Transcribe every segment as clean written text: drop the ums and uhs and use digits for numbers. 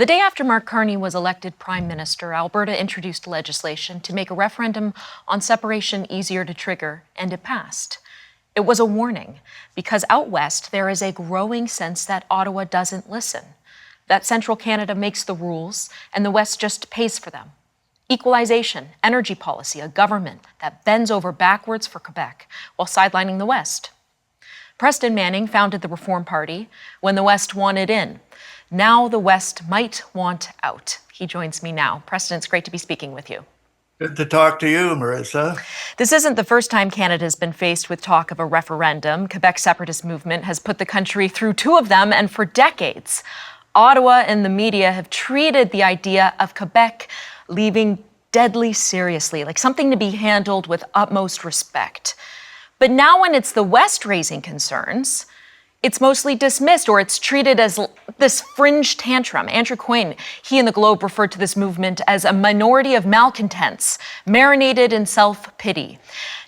The day after Mark Carney was elected Prime Minister, Alberta introduced legislation to make a referendum on separation easier to trigger, and it passed. It was a warning, because out west there is a growing sense that Ottawa doesn't listen, that Central Canada makes the rules and the West just pays for them. Equalization, energy policy, a government that bends over backwards for Quebec while sidelining the West. Preston Manning founded the Reform Party when the West wanted in. Now the West might want out. He joins me now. Preston, it's great to be speaking with you. Good to talk to you, Marissa. This isn't the first time Canada has been faced with talk of a referendum. Quebec's separatist movement has put the country through two of them, and for decades, Ottawa and the media have treated the idea of Quebec leaving deadly seriously, like something to be handled with utmost respect. But now when it's the West raising concerns, it's mostly dismissed, or it's treated as this fringe tantrum. Andrew Coyne, he and the Globe referred to this movement as a minority of malcontents, marinated in self-pity.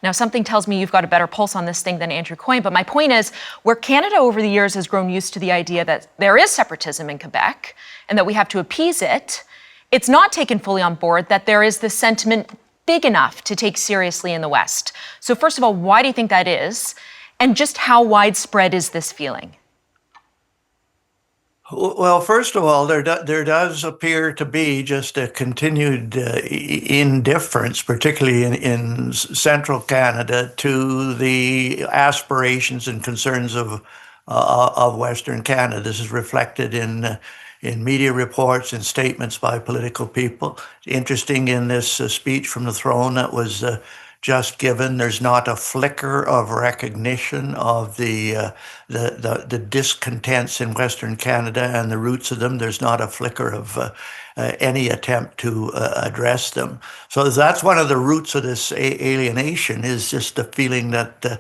Now, something tells me you've got a better pulse on this thing than Andrew Coyne, but my point is, where Canada over the years has grown used to the idea that there is separatism in Quebec and that we have to appease it, it's not taken fully on board that there is this sentiment big enough to take seriously in the West. So first of all, why do you think that is? And just how widespread is this feeling? Well, first of all, there does appear to be just a continued indifference, particularly in central Canada, to the aspirations and concerns of Western Canada. This is reflected in media reports and statements by political people. Interesting, in this speech from the throne that was just given, there's not a flicker of recognition of the discontents in Western Canada and the roots of them. There's not a flicker of any attempt to address them. So that's one of the roots of this alienation, is just the feeling that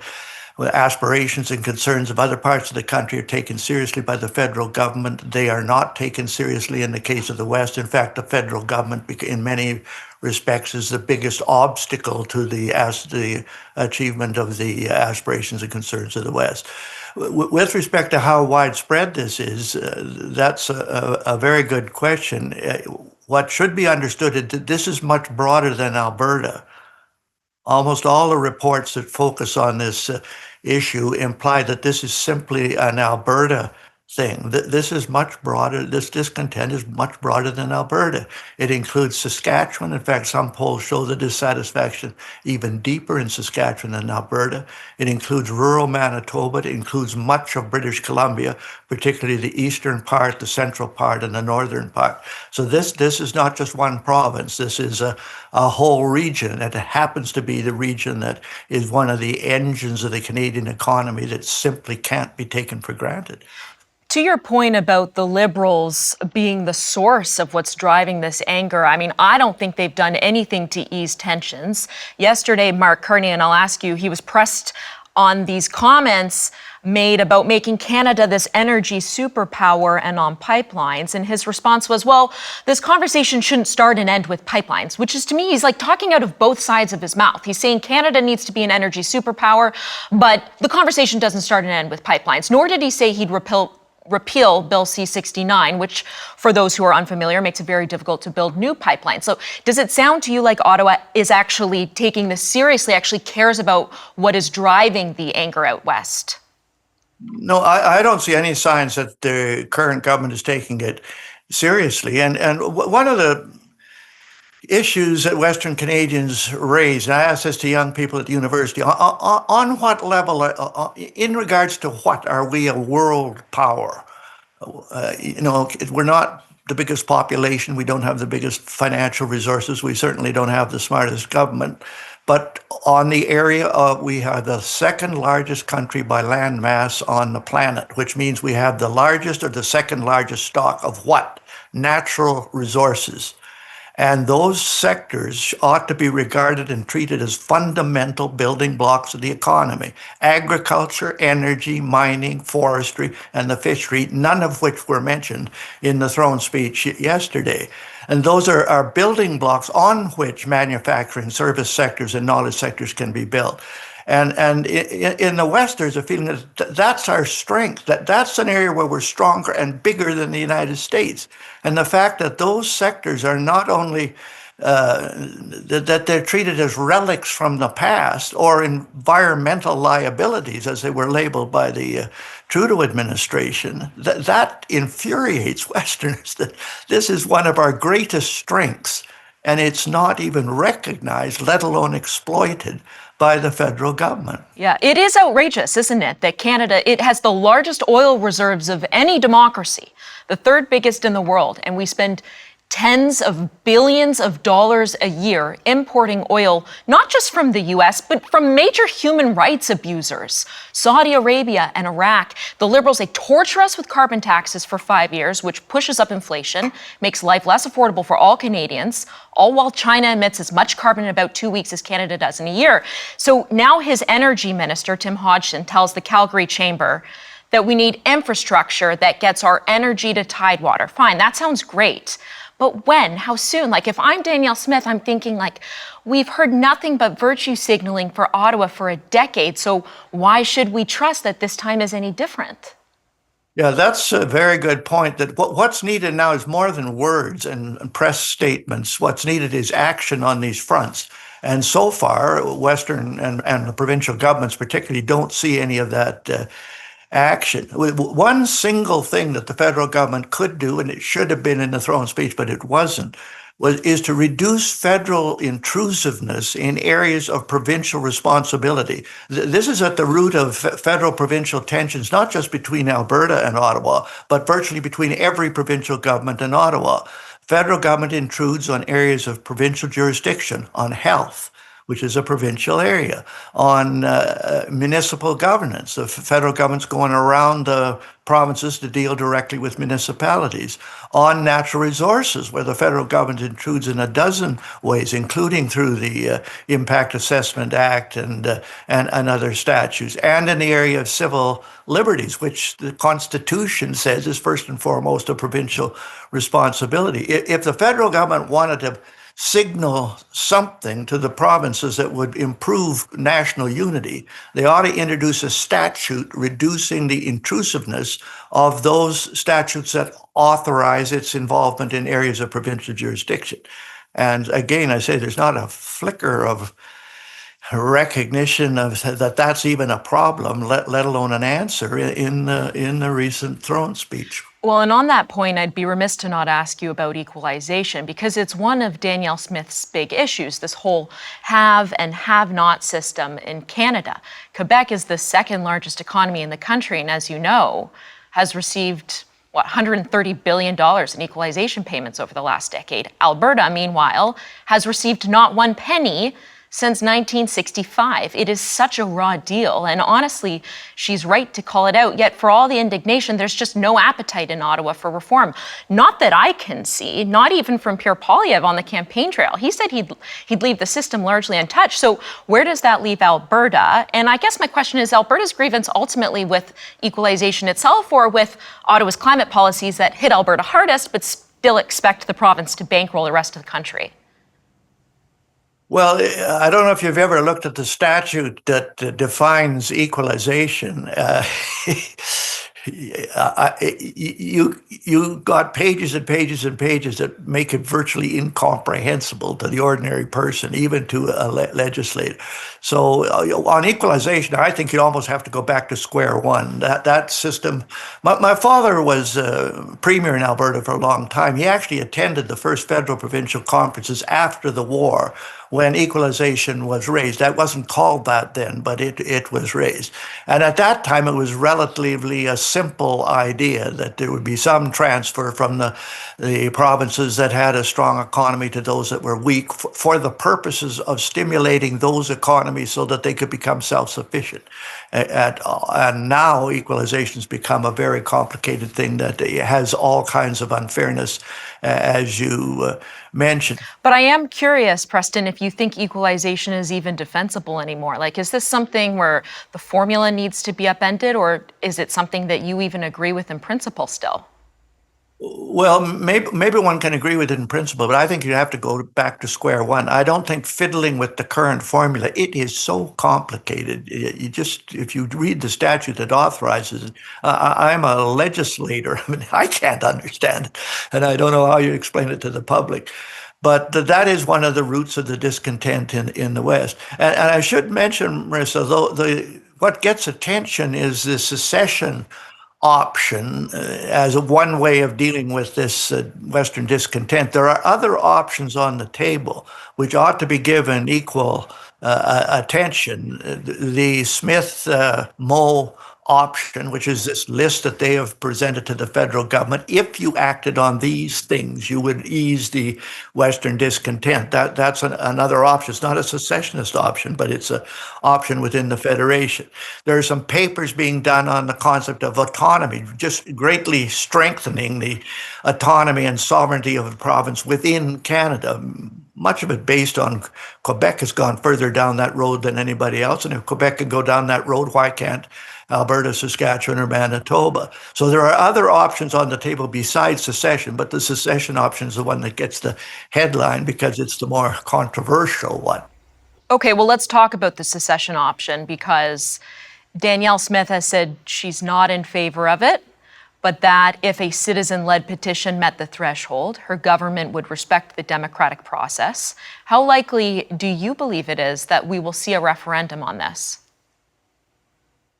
aspirations and concerns of other parts of the country are taken seriously by the federal government. They are not taken seriously in the case of the West. In fact, the federal government, in many respects, is the biggest obstacle to the achievement of the aspirations and concerns of the West. With respect to how widespread this is, that's a very good question. What should be understood is that this is much broader than Alberta. Almost all the reports that focus on this issue imply that this is simply an Alberta thing. This is much broader. This discontent is much broader than Alberta. It includes Saskatchewan. In fact, some polls show the dissatisfaction even deeper in Saskatchewan than Alberta. It includes rural Manitoba. It includes much of British Columbia, particularly the eastern part, the central part, and the northern part. So this is not just one province. This is a whole region, and it happens to be the region that is one of the engines of the Canadian economy that simply can't be taken for granted. To your point about the Liberals being the source of what's driving this anger, I mean, I don't think they've done anything to ease tensions. Yesterday, Mark Carney, and I'll ask you, he was pressed on these comments made about making Canada this energy superpower and on pipelines. And his response was, well, this conversation shouldn't start and end with pipelines, which is, to me, he's like talking out of both sides of his mouth. He's saying Canada needs to be an energy superpower, but the conversation doesn't start and end with pipelines. Nor did he say he'd repeal Bill C-69, which, for those who are unfamiliar, makes it very difficult to build new pipelines. So does it sound to you like Ottawa is actually taking this seriously, actually cares about what is driving the anger out west? No, I don't see any signs that the current government is taking it seriously. And one of the issues that Western Canadians raise, and I ask this to young people at the university, on what level, in regards to what, are we a world power? We're not the biggest population. We don't have the biggest financial resources. We certainly don't have the smartest government. But on the area we have the second largest country by land mass on the planet, which means we have the largest or the second largest stock of what? Natural resources. And those sectors ought to be regarded and treated as fundamental building blocks of the economy. Agriculture, energy, mining, forestry, and the fishery, none of which were mentioned in the throne speech yesterday. And those are building blocks on which manufacturing, service sectors, and knowledge sectors can be built. And in the West, there's a feeling that that's our strength, that's an area where we're stronger and bigger than the United States. And the fact that those sectors are not only that they're treated as relics from the past or environmental liabilities, as they were labeled by the Trudeau administration, that infuriates Westerners. That this is one of our greatest strengths, and it's not even recognized, let alone exploited by the federal government. Yeah, it is outrageous, isn't it, that Canada, it has the largest oil reserves of any democracy, the third biggest in the world, and we spend tens of billions of dollars a year importing oil, not just from the US, but from major human rights abusers, Saudi Arabia and Iraq. The Liberals, they torture us with carbon taxes for 5 years, which pushes up inflation, makes life less affordable for all Canadians, all while China emits as much carbon in about 2 weeks as Canada does in a year. So now his energy minister, Tim Hodgson, tells the Calgary Chamber that we need infrastructure that gets our energy to Tidewater. Fine, that sounds great. But when? How soon? Like, if I'm Danielle Smith, I'm thinking, like, we've heard nothing but virtue signaling for Ottawa for a decade, so why should we trust that this time is any different? Yeah, that's a very good point. That what's needed now is more than words and press statements. What's needed is action on these fronts. And so far, Western and the provincial governments particularly don't see any of that action. One single thing that the federal government could do, and it should have been in the throne speech, but it wasn't, is to reduce federal intrusiveness in areas of provincial responsibility. This is at the root of federal-provincial tensions, not just between Alberta and Ottawa, but virtually between every provincial government and Ottawa. Federal government intrudes on areas of provincial jurisdiction, on health, which is a provincial area, on municipal governance. The federal government's going around the provinces to deal directly with municipalities, on natural resources, where the federal government intrudes in a dozen ways, including through the Impact Assessment Act and other statutes, and in the area of civil liberties, which the Constitution says is first and foremost a provincial responsibility. If the federal government wanted to signal something to the provinces that would improve national unity, they ought to introduce a statute reducing the intrusiveness of those statutes that authorize its involvement in areas of provincial jurisdiction. And again, I say there's not a flicker of recognition of that that's even a problem, let alone an answer in the recent throne speech. Well, and on that point, I'd be remiss to not ask you about equalization, because it's one of Danielle Smith's big issues, this whole have and have not system in Canada. Quebec is the second largest economy in the country, and as you know, has received $130 billion in equalization payments over the last decade. Alberta, meanwhile, has received not one penny since 1965. It is such a raw deal. And honestly, she's right to call it out. Yet for all the indignation, there's just no appetite in Ottawa for reform. Not that I can see, not even from Pierre Poilievre on the campaign trail. He said he'd leave the system largely untouched. So where does that leave Alberta? And I guess my question is, Alberta's grievance ultimately with equalization itself, or with Ottawa's climate policies that hit Alberta hardest, but still expect the province to bankroll the rest of the country? Well, I don't know if you've ever looked at the statute that defines equalization. You got pages and pages and pages that make it virtually incomprehensible to the ordinary person, even to a legislator. So on equalization, I think you almost have to go back to square one. That system. My father was premier in Alberta for a long time. He actually attended the first federal provincial conferences after the war, when equalization was raised. That wasn't called that then, but it was raised. And at that time, it was relatively a simple idea that there would be some transfer from the provinces that had a strong economy to those that were weak for the purposes of stimulating those economies so that they could become self-sufficient. And now equalization has become a very complicated thing that has all kinds of unfairness, as you mentioned. But I am curious, Preston, if you think equalization is even defensible anymore. Like, is this something where the formula needs to be upended, or is it something that you even agree with in principle still? Well, maybe one can agree with it in principle, but I think you have to go back to square one. I don't think fiddling with the current formula, it is so complicated. You just, if you read the statute that authorizes it, I'm a legislator. I mean, I can't understand it, and I don't know how you explain it to the public. But that is one of the roots of the discontent in the West. And I should mention, Marissa, though what gets attention is the secession option as one way of dealing with this Western discontent. There are other options on the table which ought to be given equal attention. The Smith Moe option, which is this list that they have presented to the federal government. If you acted on these things, you would ease the Western discontent. That's another option. It's not a secessionist option, but it's an option within the Federation. There are some papers being done on the concept of autonomy, just greatly strengthening the autonomy and sovereignty of the province within Canada. Much of it based on Quebec has gone further down that road than anybody else. And if Quebec can go down that road, why can't Alberta, Saskatchewan, or Manitoba? So there are other options on the table besides secession, but the secession option is the one that gets the headline because it's the more controversial one. Okay, well, let's talk about the secession option because Danielle Smith has said she's not in favor of it, but that if a citizen-led petition met the threshold, her government would respect the democratic process. How likely do you believe it is that we will see a referendum on this?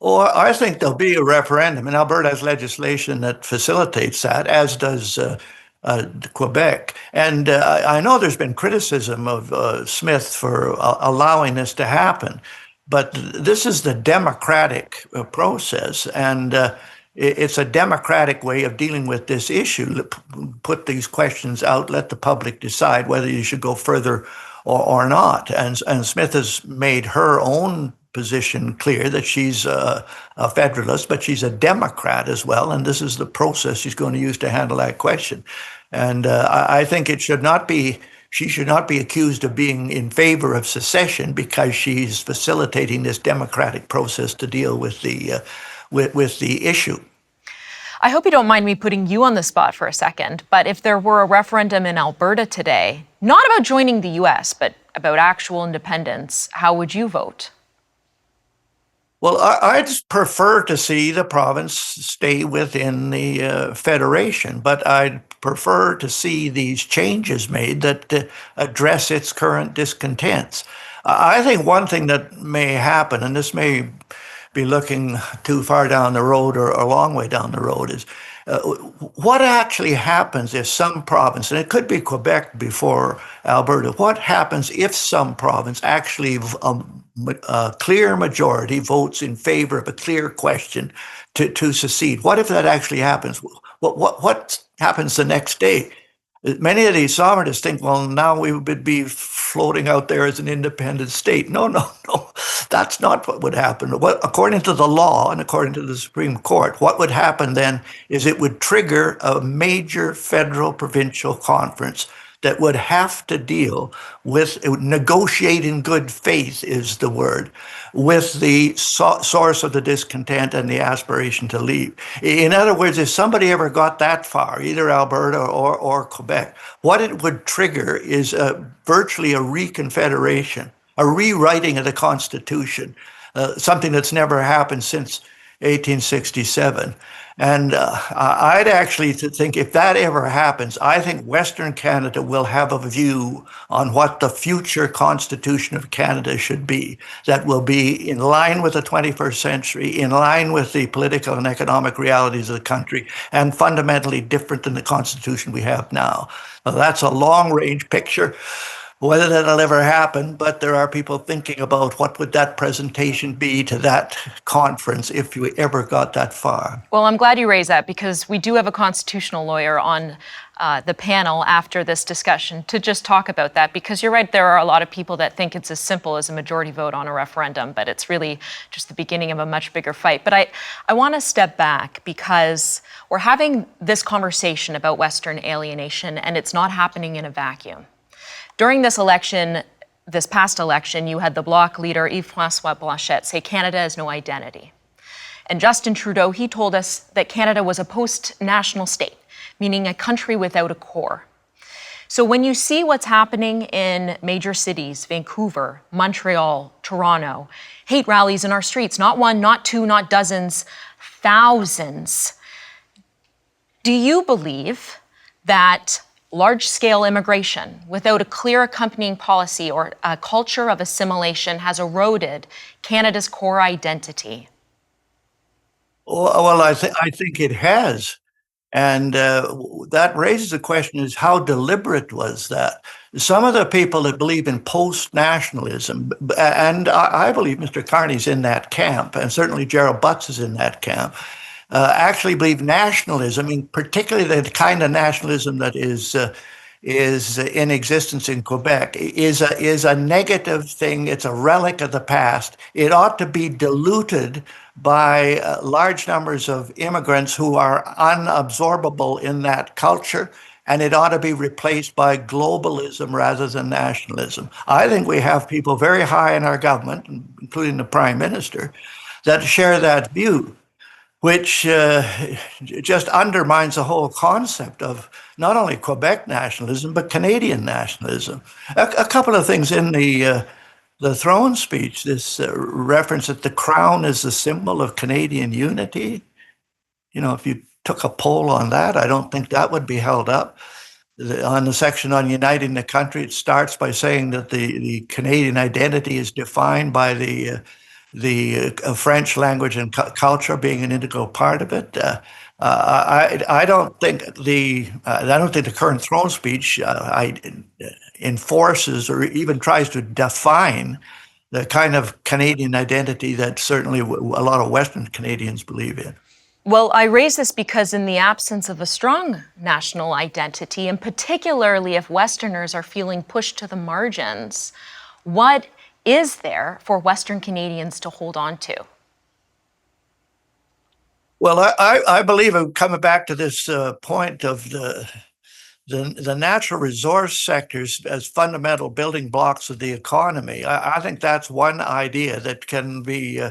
Well, I think there'll be a referendum, and Alberta has legislation that facilitates that, as does Quebec. And I know there's been criticism of Smith for allowing this to happen, but this is the democratic process, and it's a democratic way of dealing with this issue. Put these questions out, let the public decide whether you should go further or not. And Smith has made her own position clear that she's a federalist, but she's a Democrat as well. And this is the process she's going to use to handle that question. And I think it should not be, she should not be accused of being in favor of secession because she's facilitating this democratic process to deal with the issue. I hope you don't mind me putting you on the spot for a second, but if there were a referendum in Alberta today, not about joining the US, but about actual independence, how would you vote? Well, I'd prefer to see the province stay within the federation, but I'd prefer to see these changes made that address its current discontents. I think one thing that may happen, and this may be looking too far down the road or a long way down the road, is what actually happens if some province, and it could be Quebec before Alberta, what happens if some province actually a clear majority votes in favor of a clear question to secede? What if that actually happens? What happens the next day? Many of these sovereigntists think, well, now we would be floating out there as an independent state. No. That's not what would happen. According to the law and according to the Supreme Court, what would happen then is it would trigger a major federal provincial conference that would have to deal with, negotiate in good faith is the word, with the source of the discontent and the aspiration to leave. In other words, if somebody ever got that far, either Alberta or Quebec, what it would trigger is virtually a reconfederation, a rewriting of the Constitution, something that's never happened since 1867. And I'd actually think if that ever happens, I think Western Canada will have a view on what the future Constitution of Canada should be that will be in line with the 21st century, in line with the political and economic realities of the country, and fundamentally different than the Constitution we have now. Now, that's a long-range picture. Whether that'll ever happen, but there are people thinking about what would that presentation be to that conference if you ever got that far. Well, I'm glad you raised that because we do have a constitutional lawyer on the panel after this discussion to just talk about that, because you're right, there are a lot of people that think it's as simple as a majority vote on a referendum, but it's really just the beginning of a much bigger fight. But I want to step back because we're having this conversation about Western alienation and it's not happening in a vacuum. During this election, this past election, you had the Bloc leader Yves-François Blanchet say Canada has no identity. And Justin Trudeau, he told us that Canada was a post-national state meaning a country without a core. So when you see what's happening in major cities, Vancouver, Montreal, Toronto, hate rallies in our streets, not one, not two, not dozens, thousands, do you believe that large-scale immigration without a clear accompanying policy or a culture of assimilation has eroded Canada's core identity? Well, I think it has. And that raises the question is how deliberate was that? Some of the people that believe in post-nationalism, and I believe Mr. Carney's in that camp, and certainly Gerald Butts is in that camp, actually believe nationalism, I mean, particularly the kind of nationalism that is in existence in Quebec, is a negative thing. It's a relic of the past. It ought to be diluted by large numbers of immigrants who are unabsorbable in that culture, and it ought to be replaced by globalism rather than nationalism. I think we have people very high in our government, including the Prime Minister, that share that view, which just undermines the whole concept of not only Quebec nationalism, but Canadian nationalism. A couple of things in the throne speech, this reference that the crown is the symbol of Canadian unity. You know, if you took a poll on that, I don't think that would be held up. On the section on uniting the country, it starts by saying that the Canadian identity is defined by the French language and culture being an integral part of it. I don't think the current throne speech enforces or even tries to define the kind of Canadian identity that certainly a lot of Western Canadians believe in. Well, I raise this because in the absence of a strong national identity, and particularly if Westerners are feeling pushed to the margins, what is there for Western Canadians to hold on to? Well, I believe I'm coming back to this point of the natural resource sectors as fundamental building blocks of the economy. I think that's one idea that can be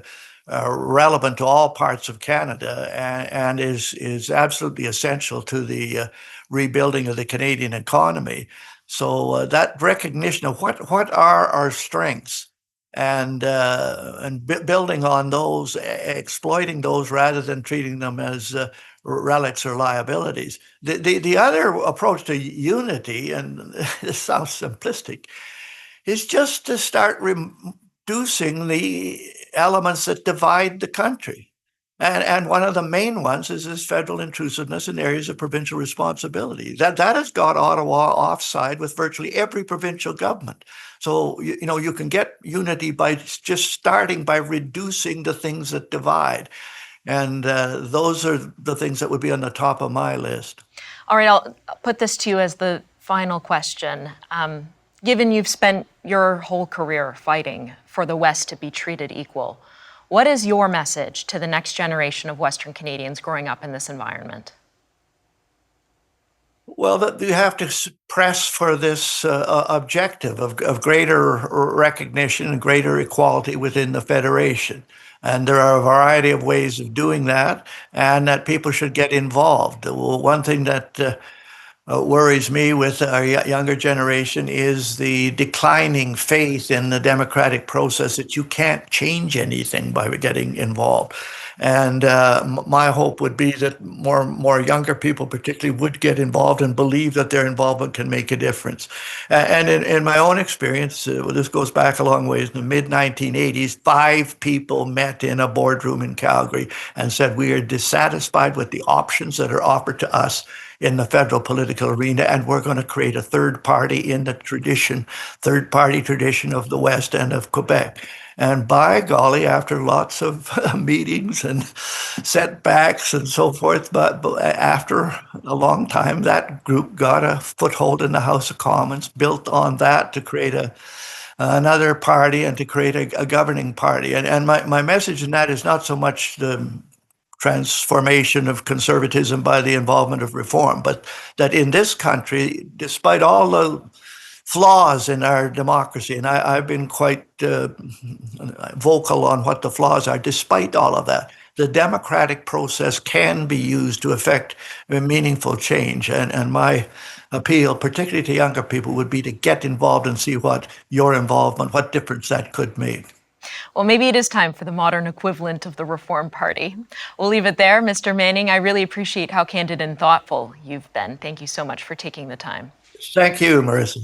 relevant to all parts of Canada and is absolutely essential to the rebuilding of the Canadian economy. So that recognition of what are our strengths and building on those, exploiting those rather than treating them as relics or liabilities. The other approach to unity, and this sounds simplistic, is just to start reducing the elements that divide the country. And one of the main ones is this federal intrusiveness in areas of provincial responsibility. That has got Ottawa offside with virtually every provincial government. So, you can get unity by just starting by reducing the things that divide. And those are the things that would be on the top of my list. All right, I'll put this to you as the final question. Given you've spent your whole career fighting for the West to be treated equal, what is your message to the next generation of Western Canadians growing up in this environment? Well, that you have to press for this objective of greater recognition and greater equality within the Federation. And there are a variety of ways of doing that, and that people should get involved. Well, one thing that worries me with our younger generation is the declining faith in the democratic process, that you can't change anything by getting involved. And my hope would be that more younger people particularly would get involved and believe that their involvement can make a difference. And in my own experience, this goes back a long ways, in the mid-1980s, 5 people met in a boardroom in Calgary and said, we are dissatisfied with the options that are offered to us in the federal political arena, and we're going to create a third party in the third party tradition of the West and of Quebec. And by golly, after lots of meetings and setbacks and so forth, but after a long time, that group got a foothold in the House of Commons, built on that to create another party and to create a governing party. And my message in that is not so much the transformation of conservatism by the involvement of reform, but that in this country, despite all the flaws in our democracy, and I've been quite vocal on what the flaws are, despite all of that, the democratic process can be used to effect a meaningful change. And my appeal, particularly to younger people, would be to get involved and see what your involvement, what difference that could make. Well, maybe it is time for the modern equivalent of the Reform Party. We'll leave it there. Mr. Manning, I really appreciate how candid and thoughtful you've been. Thank you so much for taking the time. Thank you, Marissa.